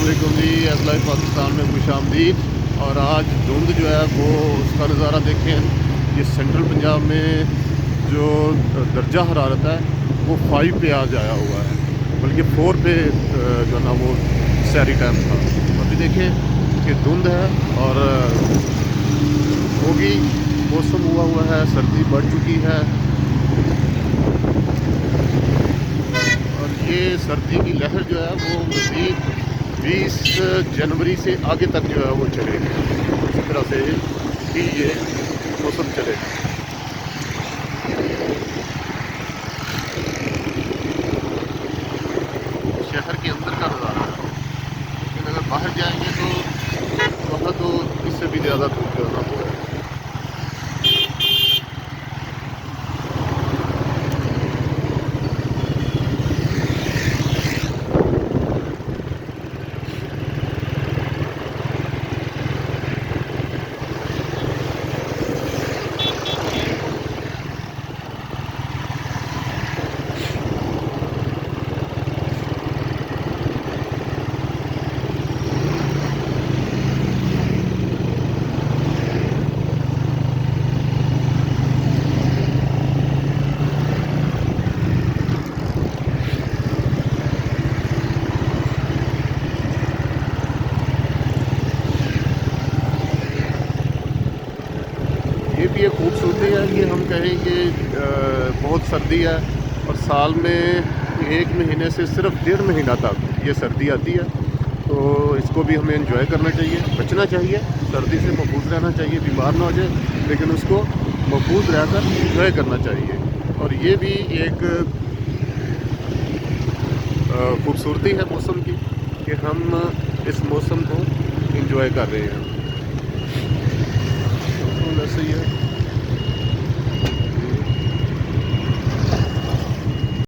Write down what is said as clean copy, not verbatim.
अस्सलामुअलैकुम जी। As life Pakistan में खुशामदीद। और आज धुंध जो है वो उसका नज़ारा देखें। ये सेंट्रल पंजाब में जो दर्जा हरारत है वो 5 पे आज आया हुआ है, बल्कि 4 पे जो ना वो सैरी टाइम था। अभी देखें कि धुंध है और होगी, मौसम हुआ है, सर्दी बढ़ चुकी है। और ये सर्दी की लहर जो है वो मज़ीद 20 जनवरी से आगे तक जो है वो चलेगी। इस तरह से ही ये मौसम चलेगा। शहर के अंदर का नज़ारा है, लेकिन अगर बाहर जाएंगे तो वहाँ तो इससे भी ज़्यादा धूप करना होगा। ये भी एक खूबसूरती है कि हम कहें कि बहुत सर्दी है और साल में 1 महीने से सिर्फ 1.5 महीना तक ये सर्दी आती है। तो इसको भी हमें एंजॉय करना चाहिए, बचना चाहिए, सर्दी से महफूज रहना चाहिए, बीमार ना हो जाए, लेकिन उसको महफूज रहकर एंजॉय करना चाहिए। और ये भी एक खूबसूरती है मौसम की कि हम इस मौसम को एंजॉय कर रहे हैं।